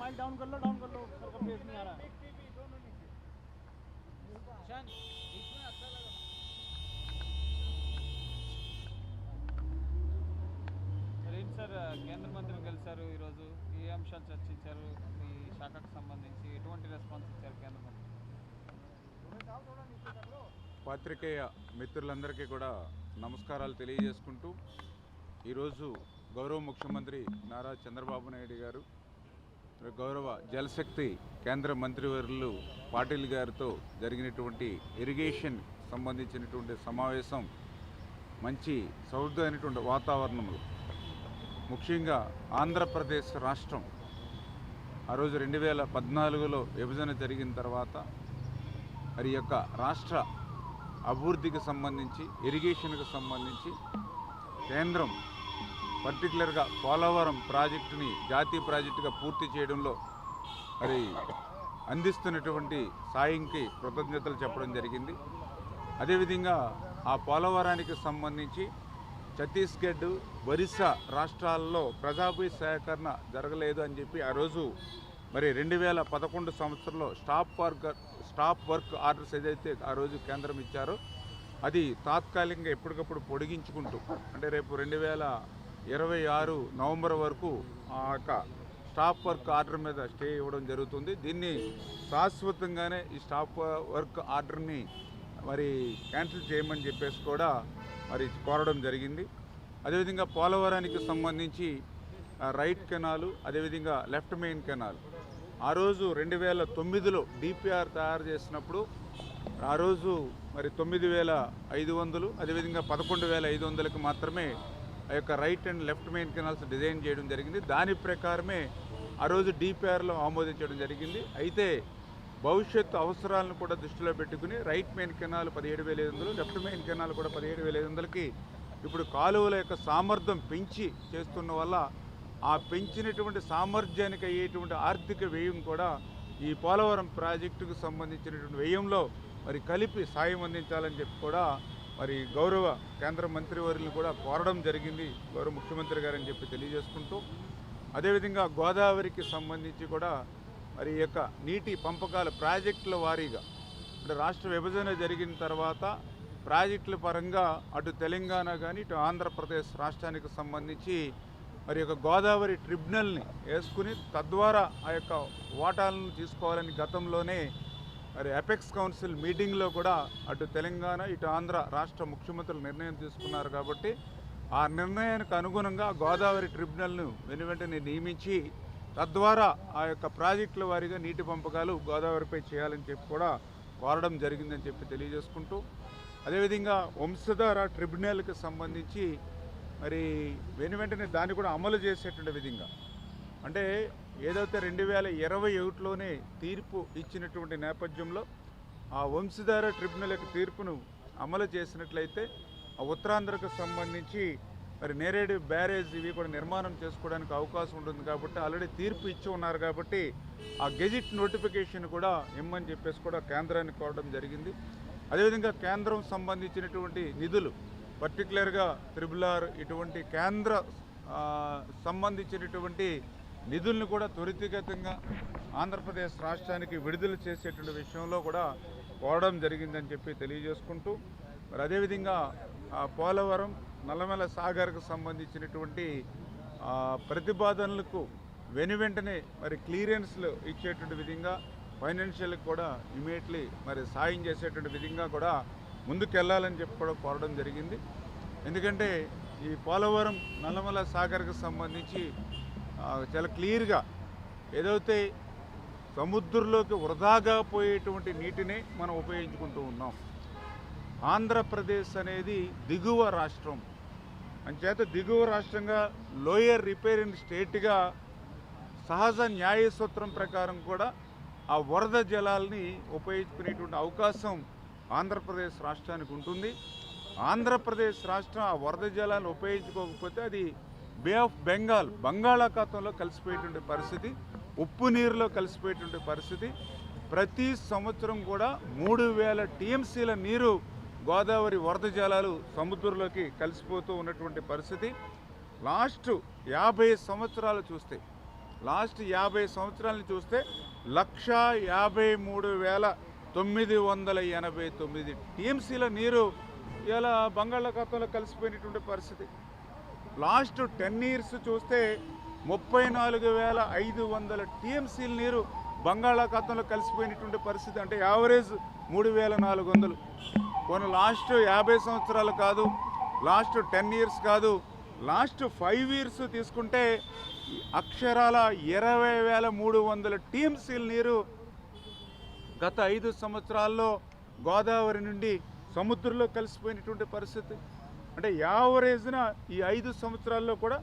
Mic down कर लो sir का face नहीं आ रहा है। ఏంటి సార్ కేంద్ర మంత్రిని కలిశారు ఈరోజు ఏ అంశాలు చర్చించారు మీ శాఖకు సంబంధించి ఎటువంటి రెస్పాన్స్ ఇచ్చారు కేంద్ర మంత్రి? పాత్రికేయ మిత్రులందరికీ కూడా నమస్కారాలు తెలియజేసుకుంటూ ఈరోజు గౌరవ ముఖ్యమంత్రి నారా చంద్రబాబు నాయుడు గారు గౌరవ జలశక్తి కేంద్ర మంత్రివర్యులు పాటిల్ గారితో జరిగినటువంటి ఇరిగేషన్ సంబంధించినటువంటి సమావేశం మంచి సౌహృదమైనటువంటి వాతావరణంలో ముఖ్యంగా ఆంధ్రప్రదేశ్ రాష్ట్రం ఆ రోజు 2014లో విభజన జరిగిన తర్వాత మరి యొక్క రాష్ట్ర అభివృద్ధికి సంబంధించి ఇరిగేషన్కి సంబంధించి కేంద్రం పర్టికులర్గా పోలవరం ప్రాజెక్టుని జాతీయ ప్రాజెక్టుగా పూర్తి చేయడంలో మరి అందిస్తున్నటువంటి సాయంకి కృతజ్ఞతలు చెప్పడం జరిగింది. అదేవిధంగా ఆ పోలవరానికి సంబంధించి ఛత్తీస్గఢ్ ఒరిస్సా రాష్ట్రాల్లో ప్రజాభి సేకరణ జరగలేదు అని చెప్పి ఆ రోజు మరి 2011 సంవత్సరంలో స్టాప్ వర్క్ ఆర్డర్స్ ఏదైతే ఆ రోజు కేంద్రం ఇచ్చారో అది తాత్కాలికంగా ఎప్పటికప్పుడు పొడిగించుకుంటూ అంటే రేపు 2026 నవంబర్ వరకు ఆ యొక్క స్టాప్ వర్క్ ఆర్డర్ మీద స్టే ఇవ్వడం జరుగుతుంది. దీన్ని శాశ్వతంగానే ఈ స్టాప్ వర్క్ ఆర్డర్ని మరి క్యాన్సిల్ చేయమని చెప్పేసి కూడా మరి కోరడం జరిగింది. అదేవిధంగా పోలవరానికి సంబంధించి రైట్ కెనాలు అదేవిధంగా లెఫ్ట్ మెయిన్ కెనాల్ ఆ రోజు 2009లో డిపిఆర్ తయారు చేసినప్పుడు ఆ రోజు మరి 9,500 అదేవిధంగా 11,500కి మాత్రమే ఆ యొక్క right and left main canals design చేయడం జరిగింది. దాని ప్రకారమే ఆ రోజు డిపిఆర్లో ఆమోదించడం జరిగింది. అయితే భవిష్యత్తు అవసరాలను కూడా దృష్టిలో పెట్టుకుని right main canal 17,500 left main canal కూడా 17,500కి ఇప్పుడు కాలువల యొక్క సామర్థ్యం పెంచి చేస్తున్న వల్ల ఆ పెంచినటువంటి సామర్థ్యానికి అయ్యేటువంటి ఆర్థిక వ్యయం కూడా ఈ పోలవరం ప్రాజెక్టుకు సంబంధించినటువంటి వ్యయంలో మరి కలిపి సాయం అందించాలని చెప్పి కూడా మరి గౌరవ కేంద్ర మంత్రివర్యులను కూడా కోరడం జరిగింది గౌరవ ముఖ్యమంత్రి గారని చెప్పి తెలియజేసుకుంటూ అదేవిధంగా గోదావరికి సంబంధించి కూడా మరి ఈ యొక్క నీటి పంపకాల ప్రాజెక్టుల వారీగా అంటే రాష్ట్ర విభజన జరిగిన తర్వాత ప్రాజెక్టుల పరంగా అటు తెలంగాణ కానీ ఇటు ఆంధ్రప్రదేశ్ రాష్ట్రానికి సంబంధించి మరి యొక్క గోదావరి ట్రిబ్యునల్ని వేసుకుని తద్వారా ఆ యొక్క వాటాలను తీసుకోవాలని గతంలోనే మరి అపెక్స్ కౌన్సిల్ మీటింగ్లో కూడా అటు తెలంగాణ ఇటు ఆంధ్ర రాష్ట్ర ముఖ్యమంత్రులు నిర్ణయం తీసుకున్నారు. కాబట్టి ఆ నిర్ణయానికి అనుగుణంగా గోదావరి ట్రిబ్యునల్ను వెనువెంటనే నియమించి తద్వారా ఆ యొక్క ప్రాజెక్టుల వారీగా నీటి పంపకాలు గోదావరిపై చేయాలని చెప్పి కూడా కోరడం జరిగిందని చెప్పి తెలియజేసుకుంటూ అదేవిధంగా వంశధార ట్రిబ్యునల్కి సంబంధించి మరి వెనువెంటనే దాన్ని కూడా అమలు చేసేటువంటి విధంగా అంటే ఏదైతే 2021లోనే తీర్పు ఇచ్చినటువంటి నేపథ్యంలో ఆ వంశధార ట్రిబ్యునల్ యొక్క తీర్పును అమలు చేసినట్లయితే ఆ ఉత్తరాంధ్రకు సంబంధించి మరి నేరేడు బ్యారేజ్ ఇవి కూడా నిర్మాణం చేసుకోవడానికి అవకాశం ఉంటుంది. కాబట్టి ఆల్రెడీ తీర్పు ఇచ్చి ఉన్నారు కాబట్టి ఆ గెజిట్ నోటిఫికేషన్ కూడా ఇమ్మని చెప్పేసి కూడా కేంద్రాన్ని కోరడం జరిగింది. అదేవిధంగా కేంద్రం సంబంధించినటువంటి నిధులు పర్టికులర్గా త్రిబుల్ ఇటువంటి కేంద్ర సంబంధించినటువంటి నిధులను కూడా త్వరితగతంగా ఆంధ్రప్రదేశ్ రాష్ట్రానికి విడుదల చేసేటువంటి విషయంలో కూడా కోరడం జరిగిందని చెప్పి తెలియజేసుకుంటూ మరి అదేవిధంగా పోలవరం నల్లమల సాగర్కు సంబంధించినటువంటి ప్రతిపాదనలకు వెనువెంటనే మరి క్లియరెన్స్లు ఇచ్చేటువంటి విధంగా ఫైనాన్షియల్కి కూడా ఇమీడియట్లీ మరి సాయం చేసేటువంటి విధంగా కూడా ముందుకెళ్లాలని చెప్పి కూడా కోరడం జరిగింది. ఎందుకంటే ఈ పోలవరం నల్లమల సాగర్కు సంబంధించి చాలా క్లియర్గా ఏదైతే సముద్రంలోకి వృధాగా పోయేటువంటి నీటిని మనం ఉపయోగించుకుంటూ ఉన్నాం. ఆంధ్రప్రదేశ్ అనేది దిగువ రాష్ట్రం అంచేత దిగువ రాష్ట్రంగా లోయర్ రిపేరింగ్ స్టేట్గా సహజ న్యాయ సూత్రం ప్రకారం కూడా ఆ వరద జలాల్ని ఉపయోగించుకునేటువంటి అవకాశం ఆంధ్రప్రదేశ్ రాష్ట్రానికి ఉంటుంది. ఆంధ్రప్రదేశ్ రాష్ట్రం ఆ వరద జలాలను ఉపయోగించుకోకపోతే అది బే ఆఫ్ బెంగాల్ బంగాళాఖాతంలో కలిసిపోయేటువంటి పరిస్థితి, ఉప్పు నీరులో కలిసిపోయేటువంటి పరిస్థితి. ప్రతి సంవత్సరం కూడా 3,000 టీఎంసీల నీరు గోదావరి వరద జలాలు సముద్రంలోకి కలిసిపోతూ ఉన్నటువంటి పరిస్థితి. లాస్ట్ 50 సంవత్సరాలు చూస్తే లాస్ట్ 50 సంవత్సరాలను చూస్తే 1,53,989 టీఎంసీల నీరు ఇలా బంగాళాఖాతంలో కలిసిపోయినటువంటి పరిస్థితి. లాస్ట్ 10 ఇయర్స్ చూస్తే 34,500 టీఎంసీల నీరు బంగాళాఖాతంలో కలిసిపోయినటువంటి పరిస్థితి. అంటే యావరేజ్ 3,400. కొన్ని లాస్ట్ 50 సంవత్సరాలు కాదు, లాస్ట్ 10 ఇయర్స్ కాదు, లాస్ట్ 5 ఇయర్స్ తీసుకుంటే అక్షరాల 20,300 టీఎంసీల నీరు గత 5 సంవత్సరాల్లో గోదావరి నుండి సముద్రంలో కలిసిపోయినటువంటి పరిస్థితి. అంటే యావరేజ్న ఈ 5 సంవత్సరాల్లో కూడా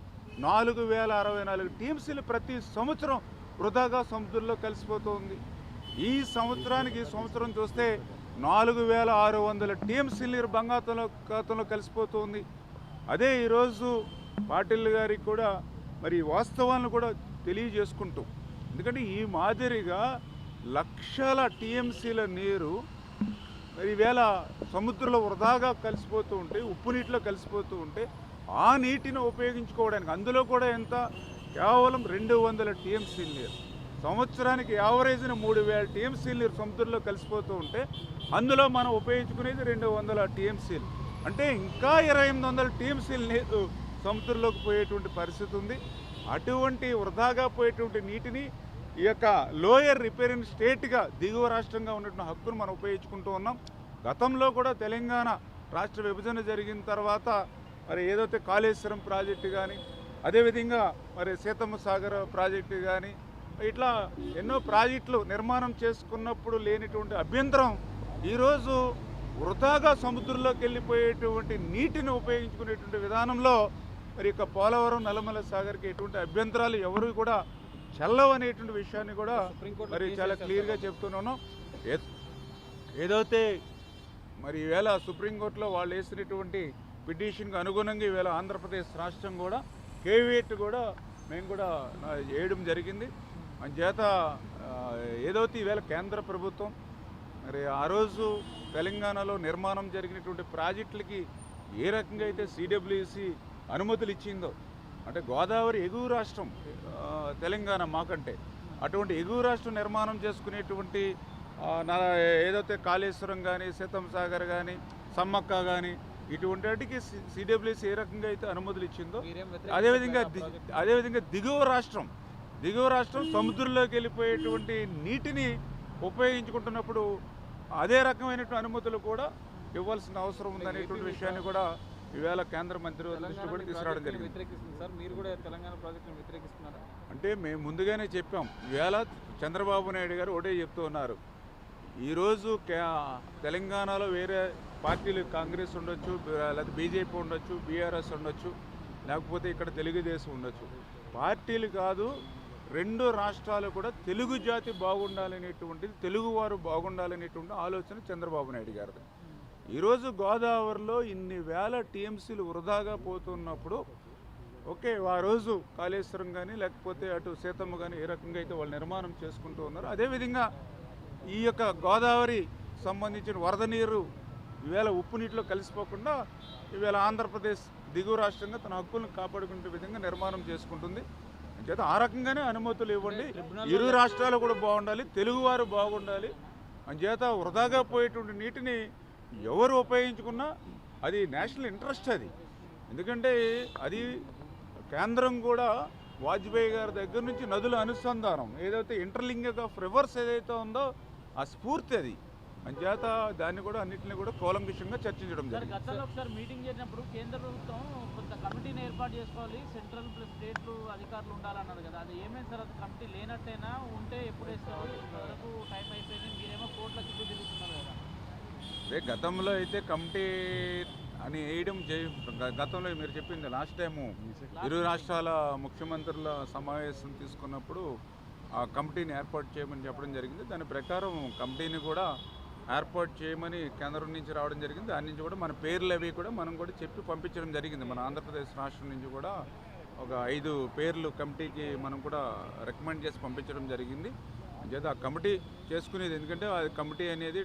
4,064 టీఎంసీలు ప్రతి సంవత్సరం వృధాగా సముద్రంలో కలిసిపోతుంది. ఈ సంవత్సరం చూస్తే 4,600 టీఎంసీల నీరు బంగాళాఖాతంలో కలిసిపోతుంది. అదే ఈరోజు పాటిల్ గారికి కూడా మరి వాస్తవాలను కూడా తెలియజేసుకుంటూ, ఎందుకంటే ఈ మాదిరిగా లక్షల టీఎంసీల నీరు మరి ఈవేళ సముద్రంలో వృధాగా కలిసిపోతూ ఉంటే, ఉప్పు నీటిలో కలిసిపోతూ ఉంటే ఆ నీటిని ఉపయోగించుకోవడానికి అందులో కూడా ఎంత కేవలం 200 టీఎంసీల నీరు, సంవత్సరానికి యావరేజ్న 3,000 టీఎంసీల నీరు సముద్రంలో కలిసిపోతూ ఉంటే అందులో మనం ఉపయోగించుకునేది 200 టీఎంసీలు. అంటే ఇంకా 2,800 టీఎంసీల నీరు సముద్రంలోకి పోయేటువంటి పరిస్థితి ఉంది. అటువంటి వృధాగా పోయేటువంటి నీటిని ఈ యొక్క లోయర్ రిపేరింగ్ స్టేట్గా దిగువ రాష్ట్రంగా ఉన్నటువంటి హక్కును మనం ఉపయోగించుకుంటూ ఉన్నాం. గతంలో కూడా తెలంగాణ రాష్ట్ర విభజన జరిగిన తర్వాత మరి ఏదైతే కాళేశ్వరం ప్రాజెక్టు కానీ, అదేవిధంగా మరి సీతమ్మ సాగర్ ప్రాజెక్టు కానీ, ఇట్లా ఎన్నో ప్రాజెక్టులు నిర్మాణం చేసుకున్నప్పుడు లేనిటువంటి అభ్యంతరం ఈరోజు వృధాగా సముద్రంలోకి వెళ్ళిపోయేటువంటి నీటిని ఉపయోగించుకునేటువంటి విధానంలో మరి యొక్క పోలవరం నల్లమల సాగర్కి ఎటువంటి అభ్యంతరాలు ఎవరు కూడా చెల్లవనేటువంటి విషయాన్ని కూడా మరి చాలా క్లియర్గా చెప్తున్నాను. ఏదైతే మరి ఈవేళ సుప్రీంకోర్టులో వాళ్ళు వేసినటువంటి పిటిషన్కి అనుగుణంగా ఈవేళ ఆంధ్రప్రదేశ్ రాష్ట్రం కూడా కేవీఎట్ కూడా మేము కూడా వేయడం జరిగింది. చేత ఏదైతే ఈవేళ కేంద్ర ప్రభుత్వం మరి ఆ రోజు తెలంగాణలో నిర్మాణం జరిగినటువంటి ప్రాజెక్టులకి ఏ రకంగా అయితే సిడబ్ల్యూసి అనుమతులు ఇచ్చిందో, అంటే గోదావరి ఎగువ రాష్ట్రం తెలంగాణ మాకంటే, అటువంటి ఎగువ రాష్ట్రం నిర్మాణం చేసుకునేటువంటి ఏదైతే కాళేశ్వరం కానీ, సీతమ్మ సాగర్ కానీ, సమ్మక్క కానీ, ఇటువంటి వాటికి సిడబ్ల్యూసి ఏ రకంగా అయితే అనుమతులు ఇచ్చిందో అదేవిధంగా దిగువ రాష్ట్రం సముద్రంలోకి వెళ్ళిపోయేటువంటి నీటిని ఉపయోగించుకుంటున్నప్పుడు అదే రకమైనటువంటి అనుమతులు కూడా ఇవ్వాల్సిన అవసరం ఉందనేటువంటి విషయాన్ని కూడా ఈవేళ కేంద్ర మంత్రి దృష్టి కూడా తీసుకురావడం జరిగింది. అంటే మేము ముందుగానే చెప్పాం. ఈవేళ చంద్రబాబు నాయుడు గారు ఒకటే చెప్తూ ఉన్నారు, ఈరోజు తెలంగాణలో వేరే పార్టీలు కాంగ్రెస్ ఉండొచ్చు, లేకపోతే బీజేపీ ఉండొచ్చు, బీఆర్ఎస్ ఉండొచ్చు, లేకపోతే ఇక్కడ తెలుగుదేశం ఉండొచ్చు, పార్టీలు కాదు, 2 రాష్ట్రాలు కూడా తెలుగు జాతి బాగుండాలనేటువంటిది, తెలుగువారు బాగుండాలనేటువంటి ఆలోచన చంద్రబాబు నాయుడు గారిది. ఈరోజు గోదావరిలో ఇన్ని వేల టీఎంసీలు వృధాగా పోతున్నప్పుడు ఓకే, ఆ రోజు కాళేశ్వరం కానీ లేకపోతే అటు సీతమ్మ కానీ ఏ రకంగా అయితే వాళ్ళు నిర్మాణం చేసుకుంటూ ఉన్నారు, అదేవిధంగా ఈ యొక్క గోదావరి సంబంధించిన వరద నీరు ఈవేళ ఉప్పు నీటిలో కలిసిపోకుండా ఈవేళ ఆంధ్రప్రదేశ్ దిగువ రాష్ట్రంగా తన హక్కులను కాపాడుకునే విధంగా నిర్మాణం చేసుకుంటుంది. చేత ఆ రకంగానే అనుమతులు ఇవ్వండి. ఇరు రాష్ట్రాలు కూడా బాగుండాలి, తెలుగువారు బాగుండాలి. అంచేత వృధాగా పోయేటువంటి నీటిని ఎవరు ఉపయోగించుకున్నా అది నేషనల్ ఇంట్రెస్ట్ అది. ఎందుకంటే అది కేంద్రం కూడా వాజ్పేయి గారి దగ్గర నుంచి నదుల అనుసంధానం ఏదైతే ఇంటర్లింకింగ్ ఆఫ్ రివర్స్ ఏదైతే ఉందో ఆ స్ఫూర్తి అది. అంచేత దాన్ని కూడా అన్నింటినీ కూడా కూలంకషంగా చర్చించడం జరిగింది. గతంలో ఒకసారి మీటింగ్ చేసినప్పుడు కేంద్ర ప్రభుత్వం కొంత కమిటీని ఏర్పాటు చేసుకోవాలి, సెంట్రల్ ప్లస్ స్టేట్లు అధికారులు ఉండాలన్నారు కదా, అది ఏమైంది సార్? అది కమిటీ లేనట్టేనా? ఉంటే ఎప్పుడు వేసుకోవాలి? వరకు టైం అయిపోయింది, మీరేమో కోట్ల చుట్టూ తిరుగుతున్నారు కదా. అదే గతంలో అయితే కమిటీ అని వేయడం గతంలో మీరు చెప్పింది లాస్ట్ టైము ఇరు రాష్ట్రాల ముఖ్యమంత్రుల సమావేశం తీసుకున్నప్పుడు ఆ కమిటీని ఏర్పాటు చేయమని చెప్పడం జరిగింది. దాని ప్రకారం కమిటీని కూడా ఏర్పాటు చేయమని కేంద్రం నుంచి రావడం జరిగింది. దాని నుంచి కూడా మన పేర్లు అవి కూడా మనం కూడా చెప్పి పంపించడం జరిగింది. మన ఆంధ్రప్రదేశ్ రాష్ట్రం నుంచి కూడా ఒక 5 పేర్లు కమిటీకి మనం కూడా రికమెండ్ చేసి పంపించడం జరిగింది. అంచేత ఆ కమిటీ చేసుకునేది, ఎందుకంటే ఆ కమిటీ అనేది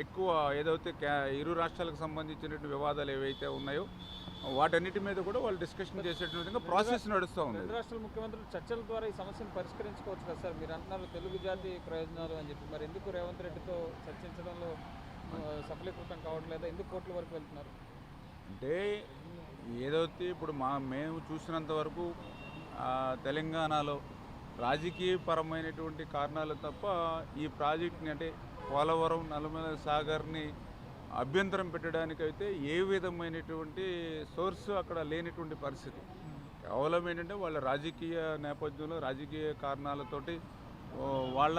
ఎక్కువ ఏదైతే ఇరు రాష్ట్రాలకు సంబంధించినటువంటి వివాదాలు ఏవైతే ఉన్నాయో వాటన్నిటి మీద కూడా వాళ్ళు డిస్కషన్ చేసేటువంటి విధంగా ప్రాసెస్ నడుస్తూ ఉంది. రెండు రాష్ట్రాల ముఖ్యమంత్రులు చర్చల ద్వారా ఈ సమస్యను పరిష్కరించుకోవచ్చు కదా సార్. మీరు అంటున్నారు తెలుగు జాతి ప్రయోజనాలు అని చెప్పి, మరి ఎందుకు రేవంత్ రెడ్డితో చర్చించడంలో సఫలీకృతం కావట్లేదా? ఎందుకు కోర్టుల వరకు వెళ్తున్నారు? అంటే ఏదైతే ఇప్పుడు మేము చూసినంత వరకు తెలంగాణలో రాజకీయపరమైనటువంటి కారణాలు తప్ప ఈ ప్రాజెక్ట్ని అంటే పోలవరం నల్లమల సాగర్ని అభ్యంతరం పెట్టడానికైతే ఏ విధమైనటువంటి సోర్స్ అక్కడ లేనటువంటి పరిస్థితి. కేవలం ఏంటంటే వాళ్ళ రాజకీయ నేపథ్యంలో రాజకీయ కారణాలతోటి వాళ్ళ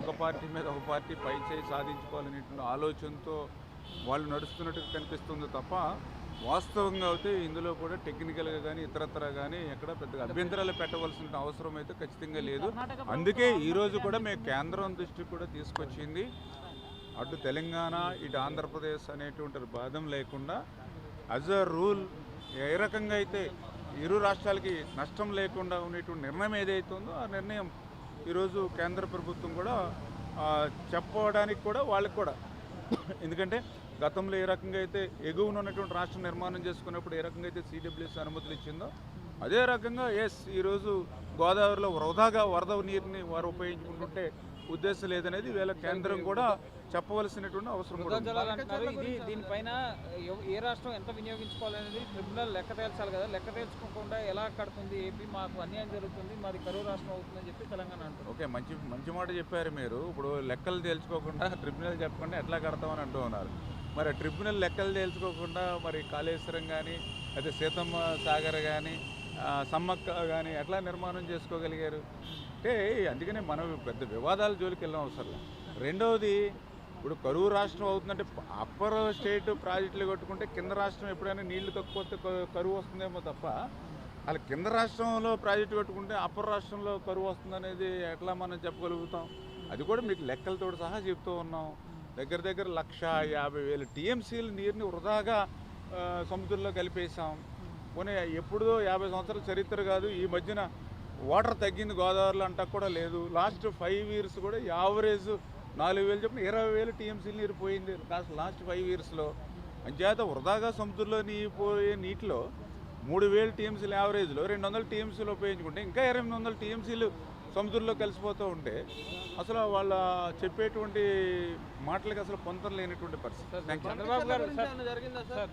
ఒక పార్టీ మీద ఒక పార్టీ పైచేయి సాధించుకోవాలనేటువంటి ఆలోచనతో వాళ్ళు నడుస్తున్నట్టు కనిపిస్తుంది తప్ప వాస్తవంగా అయితే ఇందులో కూడా టెక్నికల్గా కానీ ఇతరత్ర కానీ ఎక్కడ పెద్దగా అభ్యంతరాలు పెట్టవలసిన అవసరం అయితే ఖచ్చితంగా లేదు. అందుకే ఈరోజు కూడా మేము కేంద్రం దృష్టికి కూడా తీసుకొచ్చింది, అటు తెలంగాణ ఇటు ఆంధ్రప్రదేశ్ అనేటువంటి భేదం లేకుండా యాజ్ అ రూల్ ఏ రకంగా అయితే ఇరు రాష్ట్రాలకి నష్టం లేకుండా ఉండేటువంటి నిర్ణయం ఏదైతే ఉందో ఆ నిర్ణయం ఈరోజు కేంద్ర ప్రభుత్వం కూడా చెప్పడానికి కూడా వాళ్ళకి కూడా, ఎందుకంటే గతంలో ఏ రకంగా అయితే ఎగువన ఉన్నటువంటి రాష్ట్రం నిర్మాణం చేసుకున్నప్పుడు ఏ రకంగా అయితే సిడబ్ల్యూఎస్ అనుమతులు ఇచ్చిందో అదే రకంగా ఈరోజు గోదావరిలో వృధాగా వరద నీరుని వారు ఉపయోగించుకుంటుంటే ఉద్దేశం లేదనేది వీళ్ళ కేంద్రం కూడా చెప్పవలసినటువంటి అవసరం కూడా ఉంది. దీనిపైన ఏ రాష్ట్రం ఎంత వినియోగించుకోవాలనేది ట్రిబ్యునల్ లెక్క తేల్చాలి కదా. లెక్క తేల్చుకోకుండా ఎలా కడుతుంది ఏపీ, మాకు అన్యాయం జరుగుతుంది, మాది కరువు రాష్ట్రం అవుతుందని చెప్పి తెలంగాణ అంటారు. ఓకే, మంచి మాట చెప్పారు మీరు. ఇప్పుడు లెక్కలు తేల్చుకోకుండా ట్రిబ్యునల్ చెప్పకుండా ఎట్లా కడతామని అంటూ ఉన్నారు. మరి ట్రిబ్యునల్ లెక్కలు తేల్చుకోకుండా మరి కాళేశ్వరం కానీ అయితే సీతమ్మ సాగర్ కానీ సమ్మక్క కానీ ఎట్లా నిర్మాణం చేసుకోగలిగారు అంటే అందుకనే మనం పెద్ద వివాదాల జోలికి వెళ్ళడం అవసరం. రెండవది, ఇప్పుడు కరువు రాష్ట్రం అవుతుందంటే అప్పర్ స్టేట్ ప్రాజెక్టులు కట్టుకుంటే కింద రాష్ట్రం ఎప్పుడైనా నీళ్లు తక్కువ కరువు వస్తుందేమో తప్ప అలా కింద రాష్ట్రంలో ప్రాజెక్టు కట్టుకుంటే అప్పర్ రాష్ట్రంలో కరువు వస్తుందనేది ఎట్లా మనం చెప్పగలుగుతాం? అది కూడా మీకు లెక్కలతో సహా చెప్తూ ఉన్నాం. దగ్గర 150,000 టీఎంసీలు నీరుని వృధాగా సముద్రంలో కలిపేసాం. పోనీ ఎప్పుడో 50 సంవత్సరాల చరిత్ర కాదు, ఈ మధ్యన వాటర్ తగ్గింది గోదావరిలో అంటా కూడా లేదు. లాస్ట్ 5 ఇయర్స్ కూడా యావరేజ్ 4,000 చెప్పిన 20,000 టీఎంసీలు నీరు పోయింది లాస్ట్ 5 ఇయర్స్లో. అంచేత వృధాగా సముద్రంలో పోయే నీటిలో 3,000 టీఎంసీలు యావరేజ్లో 200 టీఎంసీలు ఉపయోగించుకుంటే ఇంకా 200 టీఎంసీలు సముద్రంలో కలిసిపోతూ ఉంటే అసలు వాళ్ళ చెప్పేటువంటి మాటలకి అసలు పొంతన లేనటువంటి పరిస్థితి. చంద్రబాబు గారు జరిగిందా సార్?